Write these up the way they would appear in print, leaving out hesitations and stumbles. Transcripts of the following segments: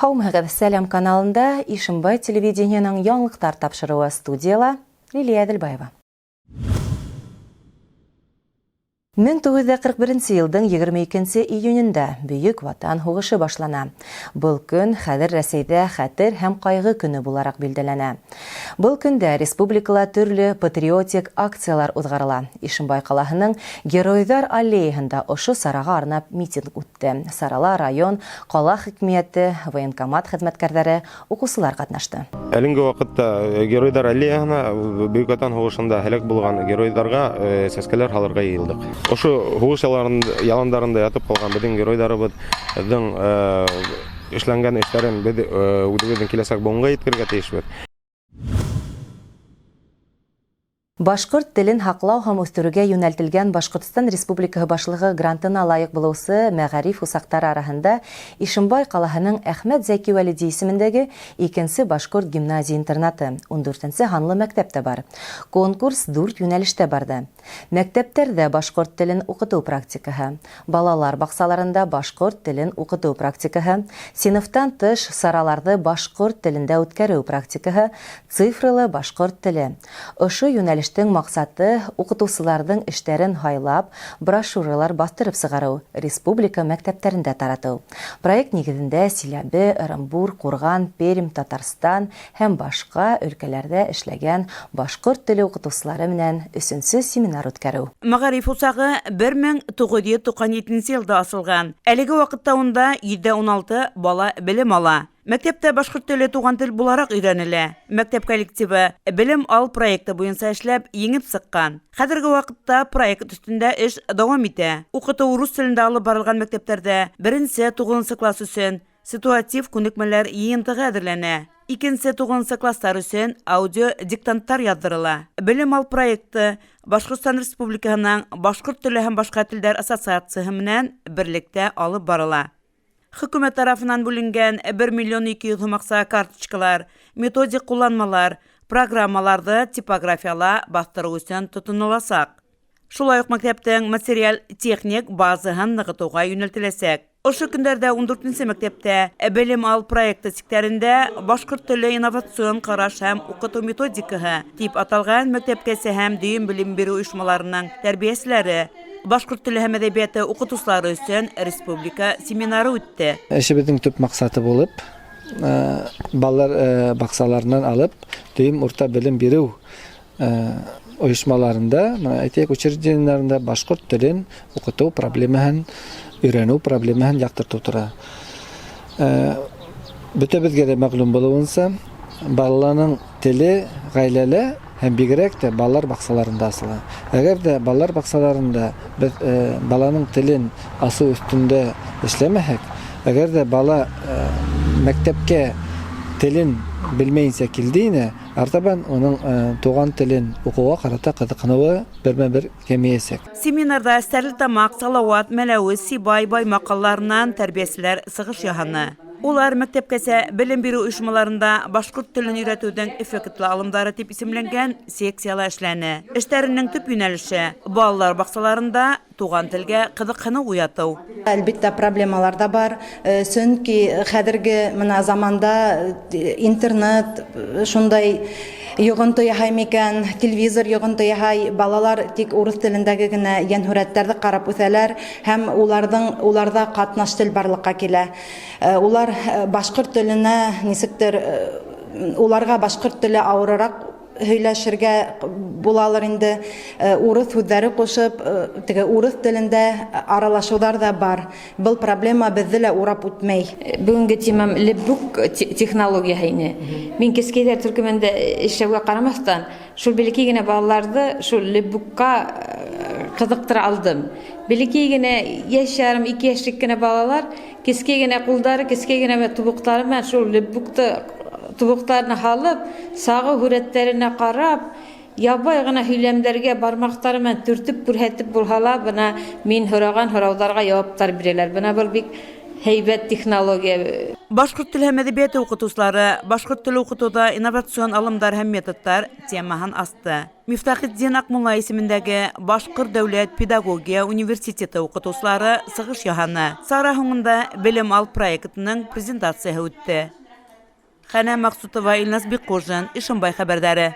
Хаумыгыз Сәлем каналында Ишимбай телевидениенең яңлыктар тапшыруы студияла Лилия Әділбаева. 1941 елдың 22 июнендә Бөек Ватан һугышы башлана. Бұл көн хәзер Рәсәйдә хәтер һәм кайгы көне буларак билдәләнә. Бұл көндә республикала төрле патриотик акциялар узгарыла. Ишимбай калаһының Геройдар аллеяһында ошо сарага арнап митинг үтте. Сарала район, кала хикмияте, военкомат хезмәткәрләре, укучылар катнашты. Әлеге вакытта Геройдар аллеяһына Бөек Ватан һугышында һәлак булган геройдарга сәскәләр халырга йыелдык. Ошо һугыш яландарында ятып калган безнең геройдарыбызның эшләнгән эшләрен без үзебезнең киләсәк буынга yetkерергә тиешбез. Башкорт телен хаклау һәм үстерүгә юнәлтелгән Башкортстан Республикаһы башлыгы грантына лайык булучы мәгариф усактары арасында Ишимбай калаһының Әхмәт Зәки Вәлиди исемендәге 2нче Башкорт гимназия-интернаты 14нче һанлы мәктәптә бар. Конкурс 4 юнәлештә барды. Мәктәптәрдә башкорт телен укыту практикаһы, балалар баксаларында башкорт телен укыту практикаһы, сыйныфтан тыш сараларда башкорт телендә үткәрү практикаһы, цифрлы башкорт теле. Ошо юнәлештең максаты укытучыларның эшләрен хайлап, брошюралар бастырып сыгару, республика мәктәпләрендә тарату. Проект нигезендә Силәбе, Ырымбур, Курган, Пермь, Татарстан һәм башка өлкәләрдә эшләгән башкорт теле укытучылары белән 3нче семинар үткәрү. Мәгариф усагы 1997 елда асылган. Әлеге вакытта унда 7-16 бала белем ала. Мәктәптә башкорт теле туган тел буларак өйрәнелә. Мәктәп коллективы Белем ал проекты буенча эшләп еңеп сыккан. Хәзерге вакытта проект үстендә эш дәвам итә. Укыту рус телендә алып барылган мәктәпләрдә 1-9 класс өчен ситуатив күнекмәләр йыентыгы әзерләнә. 2-9 класслар өчен аудио диктанттар яздырыла. Белем ал проекты Башкортстан Республикаһының Башкорт теле һәм башка телләр ассоциациясе менән берлектә алып барыла. Хөкүмәт тарафынан бүленгән 1,2 млн макса карточкалар, методик кулланмалар, программаларды типографияла бастыру өчен тотыныласак. Шулай ук мәктәптең материал техник базаһын ныгытуга юнәлтеләсәк. Ошо көндәрдә 14нче мәктәптә Белем ал проекты сектәрендә башкорт теле инновацион караш һәм укыту методикаһы дип аталган мәктәпкәсе һәм дөйем белем бирү оешмаларының тәрбияселәре, башкорт теле һәм әдәбияты укытучылары өчен республика семинары үтте. Эшебезнең төп максаты булып, балалар баксаларыннан алып, дөйем урта белем бирү оешмаларында, әйтәк учреждениеләрендә башкорт телен укыту проблемаһын өйрәнү проблемаһын яктырту тора. Бөтәбезгә дә мәгълүм булуынча, балаларның теле гаиләле һәм бигрәк тә балалар баксаларында асыла. Әгәр дә балалар баксаларында без баланың телен асу өстендә эшләмәһәк, әгәр дә бала мәктәпкә телен белмәенчә килдине, артабан оның туган телен укуга карата кызыксынуы бермә-бер кемиәсәк. Семинарда Стәрлетамак, Салават, Мәләвез, Сибай, Баймакалларынан тәрбияселәр сыгыш яһаны. Улар мәктәпкәсә белем бирү оешмаларында башкорт телен өйрәтүдән эффектлы алымдары дип исемләнгән секциялар эшләнә. Эшләренең төп юнәлеше балалар баксаларында туган телгә кызыксыну уяту. Әлбәттә проблемалар да бар, чөнки хәзерге менә заманда интернет шундай йогынты яһай микән, телевизор йогынты яһай, балалар тик урыс телендәге генә янһүрәтләрне карап үсәләр һәм уларда катнаш тел барлыкка килә. Улар башкорт теленә нисектер уларга башкорт теле авырырак һөйләшергә булалар инде, урыс сүзләре кушып, теге урыс телендә аралашулар да бар. Был проблема безне лә урап үтмәй. Бүгенге темам лебук технологиясы ине. Мин кескәйләр төркемендә эшләүгә карамастан, шул бәлки генә балаларды шул лебукка кызыктыра алдым. Бәлки генә яшәрем 2 яшьлек кенә балалар, кескәй генә кулдары, кескәй генә тубыклары белән шул лебукты тубыкларны халып, сагы хүрәтләренә карап, ябай гына һөйләмләргә бармактары белән төртеп күрһәтеп булһалар, бына мин һораган һораударга җаваплар бирәләр. Бына бу бик heybet технология. Башкорт тел һәм әдәбияты укытучылары башкорт теле укытуда инновацион алымдар һәм методтар темаһын асты. Мифтахетдин Акмулла исемендәге Башкорт дәүләт педагогия университеты укытучылары сыгыш яһаны. Сара һуңында Белем ал проектының презентациясы үтте. Хәнә Максутова, Илназ Биккужин, Ишембай хәбәрдәре.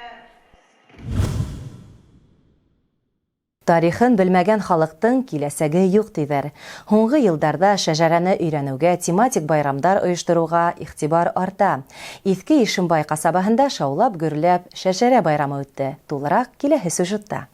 Тарихын белмәгән халыктың киләсәге юк диләр. Һуңгы елдарда шәҗәрәне өйрәнүгә, тематик байрамдар оештыруга игътибар арта. Иске Ишембай касабаһында шаулап гөрләп шәҗәрә байрамы үтте. Тулырак киләһе сюжетта.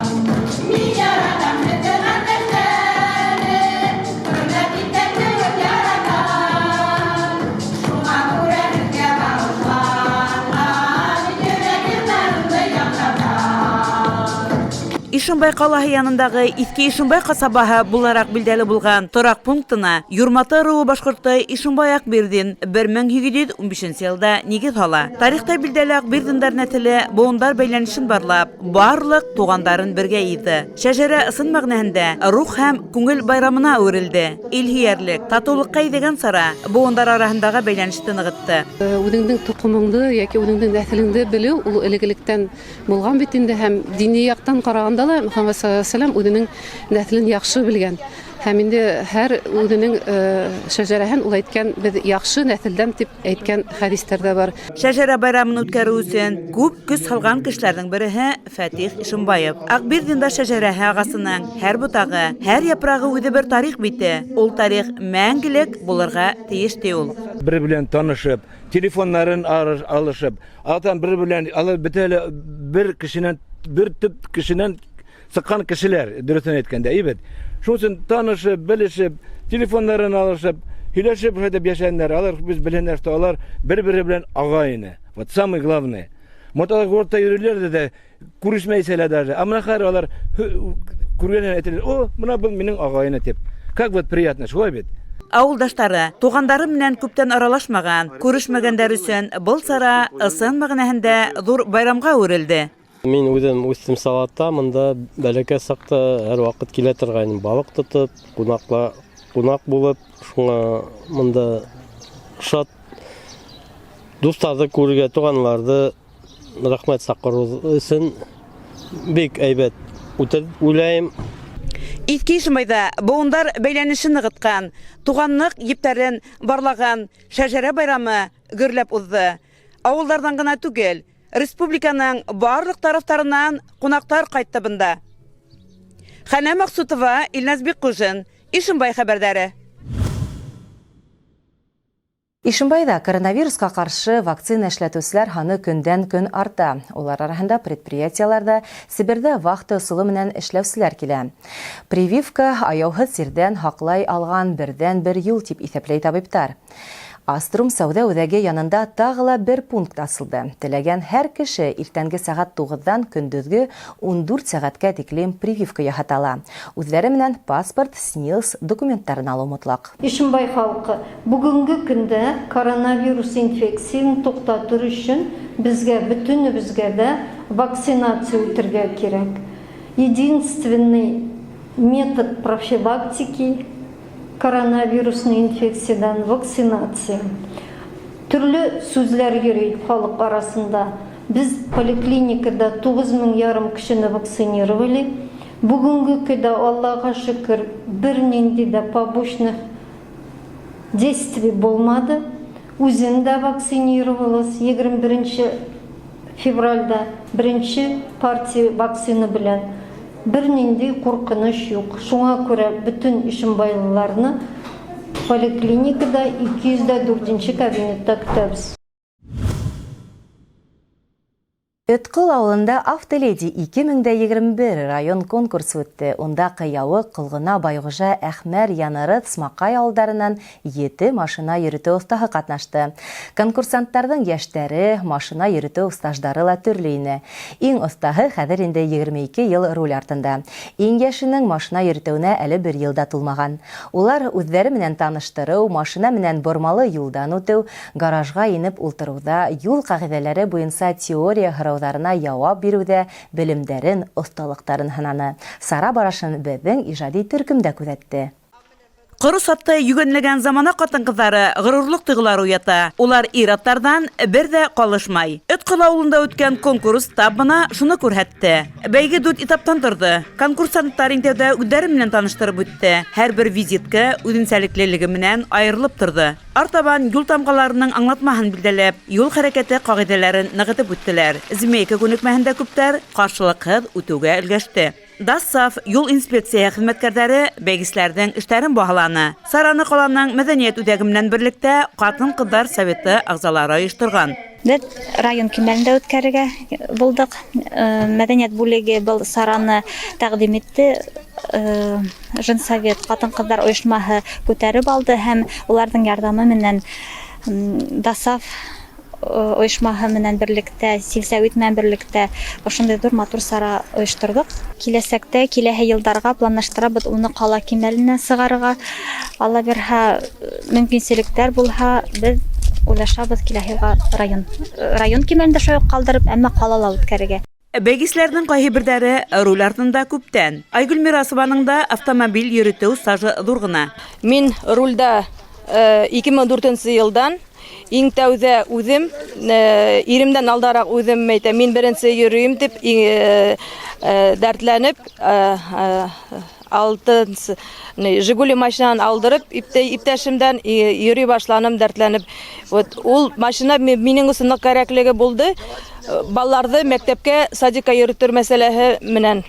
Ишембай калаһы янындагы Иске Ишембай касабаһы буларак билдәле булган торак пунктына Юрматы руы башкорты Ишембай Акбердин 1715 елда нигез ала. Тарихта билдәле Акбердиндар нәселе буындар бәйләнешен барлап, барлык тугандарын бергә иде. Шәҗәрә ысын мәгънәһендә рух һәм күңел байрамына үрелде. Илһиярлек, татулыкка идегән сара буындар арасындагы бәйләнеште ныгытты. Үзеңнең тукымыңды яки үзеңнең нәселеңде белү ул элегелектән булган бит инде һәм дини яктан караганда Мөхәммәд саллаллаһу алейһи үзенең нәселен яхшы белгән. Һәм инде һәр үзенең шәҗәрәһен ул әйткән, без яхшы нәселдән дип әйткән хәдисләрдә бар. Шәҗәрә байрамын үткәрү өчен күп көч салган кешеләрнең бере Фатих Ишембаев. Акбердинда шәҗәрәһе агасының һәр бутагы, һәр япрагы үзе бер тарих бите. Ул тарих мәңгелек булырга тиеш ди ул. Бер белән танышып, телефоннарын алышып, алтан бер белән алып бетәле бер кешенән, бер төп кешенән сыккан кешеләр, дөресен әйткәндә, ибет. Шуның өчен танышып, белешеп, телефоннарын алышып, һөйләшеп һәдәп яшәгәннәр. Алар без беләннәр, алар бер-бире белән агайны. Вот самое главное. Моталар горта йөриләр дә күрешмәйсәләр даже. Амна хәр алар күргәннәр әйтәләр. О, менә бу минең агайны дип. Как вот приятно, шулай бит. Авылдаштары, тугандары белән күптән аралашмаган, күрешмәгәннәр өчен был сара ысын мәгънәһендә зур байрамга үрелде. Мин үзем үстем салатта, монда бәләкәй сакта һәр вакыт килә торган балык тотып, кунак булып, шуңа монда шат дустарны күрергә, туганнарны рәхмәт сакыру өчен бик әйбәт үтеп уйлайм. Иске Ишембайда буындар бәйләнешен ныгыткан, туганлык ептәрен барлаган шәҗәрә байрамы гөрләп узды. Авылдардан гына түгел, республиканың барлык тарафтарыннан кунактар кайтты бында. Хәнә Максутова, Илназ Биккужин, Ишембай хәбәрдәре. Ишембайда коронавируска каршы вакцина эшләтүчеләр ханы көндән-көн арта. Улар арасында предприятиеларда, Сибирдә вахта усулы менән эшләүчеләр килә. Прививка аяусыз сирдән хаклай алган бердән-бер юл дип исәпләй табиблар. Аструм сауда үҙәге янында тагыла бер пункт асылды. Теләгән һәр кеше иртәнге сәгать 9-дан көндөзге 14 сәгатькә тиклем прививка яһатала. Үзләре менән паспорт, СНИЛС документларын алу мотлак. Ишембай халкы, бүгенге көндә коронавирус инфекциясын туктату өчен безгә бөтенебезгә дә вакцинация үтәргә кирәк. Единственный метод профилактики коронавирусный инфекциядан вакцинация. Төрле сүзләр йөри халык арасында. Без поликлиникада 9500 кешене вакцинировали. Бүгенге көндә Аллаһка шөкер бернинди дә побочных действий булмады. Үзем дә вакцинировалась 21 февральдә беренче партия вакцина белән. Бернинди куркыныч юк. Шуңа күрә бүтән Ишембайлыларны поликлиникада 204-нче кабинетта көтәбез. Өткөл авылында Автоледи 2021 район конкурсы үтте. Онда Кыяуы, Кылгына, Байгужа, Әхмәр, Яныры, Смакай авылдарынан 7 машина йөртү устаһы катнашты. Конкурсанттарның яшьтәре, машина йөртү стаждары ла төрле ине. Иң устаһы хәзер инде 22 ел руль артында. Иң яшенең машина йөртүенә әле 1 елда тулмаган. Улар үзләре менән таныштыру, машина менән бормалы юлдан үтү, гаражга инеп ултыруда, юл кагыйдәләре буенча теория дарына явап бирүдә белемдәрен, осталыктарын һынаны. Сара барашын безнең иҗади төркемдә күзәтте. Кыры сатты югенлеген замана катын-кызлары гырурлык тыгылар уята. Улар ир-аттардан бер дә калышмай. Өткөл авылында үткән конкурс табына шуны күрһәтте. Бәйге 4 этаптан торды. Конкурсанттар интәүдә үдәре белән таныштырып үтте. Һәрбер визитка үзенчәлеклелеге менән аерылып торды. Артабан юл тамгаларының аңлатмаһын билдәләп, юл хәрәкәте кагыйдәләрен ныгытып үттеләр. Змейка күнекмәһендә күптәр каршылыксыз үтүгә өлгәште. Дассаф юл инспекция хезмәткәрләре бәйгесләрдән эшләрен баһаланы. Сараны каланың мәдәният үдәге белән берлектә Катын-кызлар советы агзалары оештырган. Без район кимәлендә үткәрергә булдык. Мәдәният бүлеге был сараны тәкъдим итте. Женсовет Катын-кызлар оешмаһы күтәреп алды һәм уларның ярдәме менән Дассаф оешмаһы менән берлектә, сельсовет менән берлектә ошондай зур матур сара оештырдык. Киләсәктә, киләһе елларга планлаштырабыз уны кала кимәленә сыгарга. Алла бирһә, мөмкинчелектәр булһа, без уйлашабыз киләһе район кимәлендә шулай калдырып, әмма калала үткәрергә. Бәйгесләрнең кайһы бирләре руль артында күптән. Айгөл Мирасованың да автомобиль йөртү стажы зур гына. Мин рульдә 2004 елдан иң тәүҙә үҙем, иремдән алдарак үҙем әйтәм, мин беренсе йөрөйм дип дәртләнеп, Жигули машинаны алдырып, иптәшемдән йөрөй башланым дәртләнеп. Ул машина минең өсөн нык кәрәклеге булды. Балаларҙы мәктәпкә, садикка йөрөтөр мәсьәләһе менән.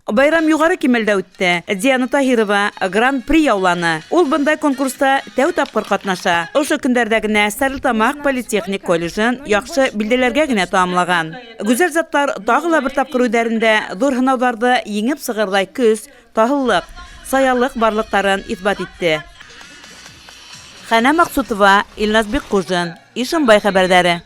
Байрам югары кимәлдә үтте. Диана Таһирова гран-при яуланы. Ул бындай конкурста тәү тапкыр катнаша. Ошо көндәрдә генә Стәрлетамак политехник колледжын яхшы билдәләргә генә тамамлаган. Гүзәл заттар тагы ла бер тапкыр үдәрендә зур һынауҙарҙы еңеп сығырдай көс, таһыллык, саялык барлыктарын исбат итте. Хәнә Максутова, Илназ Бекҡужин, Ишембай хәбәрҙәре.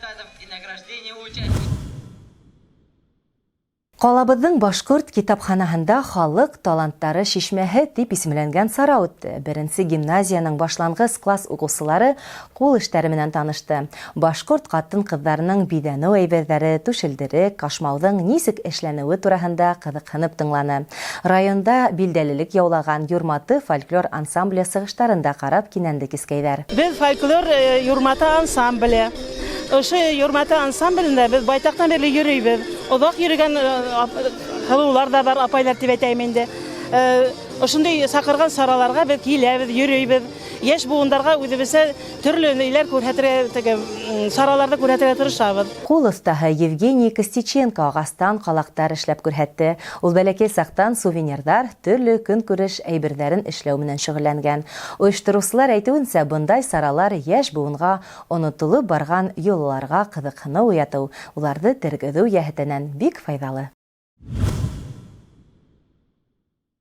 Калабыҙҙың башҡорт китапханаһында халыҡ таланттары шишмәһе тип исемләнгән сара үтте. Беренсе гимназияның башланғыс класс уҡыусылары ҡул эштәре менән танышты. Башҡорт ҡатын-ҡыҙҙарының биҙәнеү әйберҙәре, түшелдере, кашмауҙың нисек эшләнеүе тураһында ҡыҙыҡһынып тыңланы. Районда билдәлелек яулаған Юрматы фольклор ансамбле сығыштарында ҡарап кинәнде кискәйҙәр. Без фольклор Юрматы ансамбле. Ошо Юрматы ансамблендә без байтаҡтан бирле йөрөйбеҙ. Оҙаҡ йөрөгән һылыулар да бар, апайлар тип әйтәйем инде. Ошондай саҡырған сараларға без киләбеҙ, йөрөйбеҙ. Йәш буындарға үҙебеҙсә төрлө сараларҙы күрһәтергә тырышабыҙ. Ҡул оҫтаһы Евгений Костиченко ағастан ҡалаҡтар эшләп күрһәтте. Ул бәләкәй саҡтан сувенирҙар, төрлө көнкүреш әйберҙәрен эшләү менән шөғөлләнгән. Ойоштороусылар әйтеүенсә, бындай саралар йәш буынға онотолоп барған юлларға ҡыҙыҡһыныу уятыу, уларҙы тергеҙеү йәһәтенән бик файҙалы.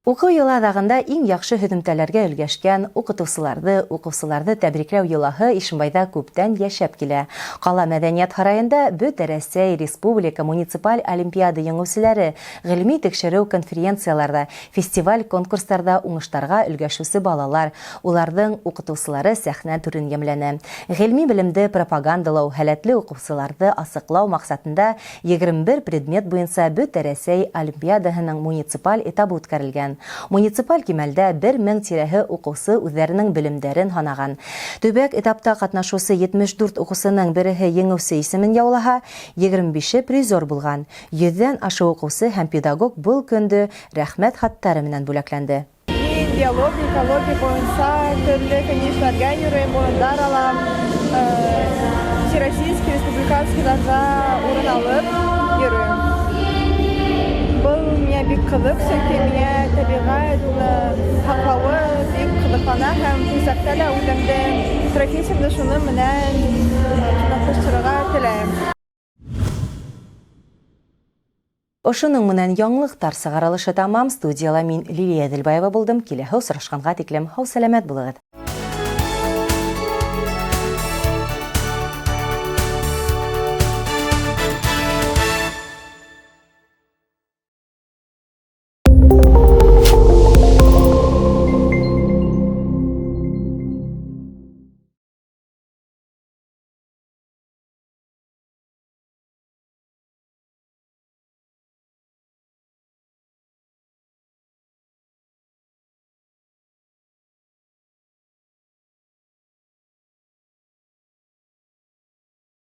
Уҡыу йылы аҙағында иң яҡшы һөҙөмтәләргә өлгәшкән уҡыусыларҙы тәбрикләү йылаһы Ишембайҙа күптән йәшәп килә. Ҡала Мәҙәниәт һарайында Бөтә Рәсәй Республика муниципаль олимпиада еңеүселәре ғилми текшереү конференцияларҙа, фестиваль конкурстарҙа уңыштарға өлгәшеүсе балалар, уларҙың уҡытыусылары сәхнә түрен йәмләне. Ғилми белемде пропагандалау, һәләтле уҡыусыларҙы асыҡлау маҡсатында 21 предмет буйынса Бөтә Рәсәй олимпиадаһының муниципаль этабы үткәрелгән. Муниципаль кимәлдә 1000 тирәһе уҡыусы үҙҙәренең белемдәрен һанаған. Төбәк этапта ҡатнашыусы 74 уҡыусының береһе еңеүсе исемен яулаһа, 25-е призер булған. 100-дән ашыу уҡыусы һәм педагог был көндө рәхмәт хаттары менән бүләкләнде. Мин биология, экология буйынса төрлө кәңәшләргә йөрөйм, урындар алам. Всероссийский, республиканскийҙарҙа урын алып йөрөйм. Был миңә бик ҡыҙыҡ, сөнки миңә тәбиғәт һаҡлауы бик ҡыҙыҡлана һәм киләсәктә лә үҙемде профессиямды шуны менән ҡатнаштырырға теләйем. Ошоның менән яңлыҡтар сығарылышы тамам. Студияла мин Лилия Әҙелбаева булдым. Киләһе осрашҡанға тиклем һау сәләмәт булығыҙ.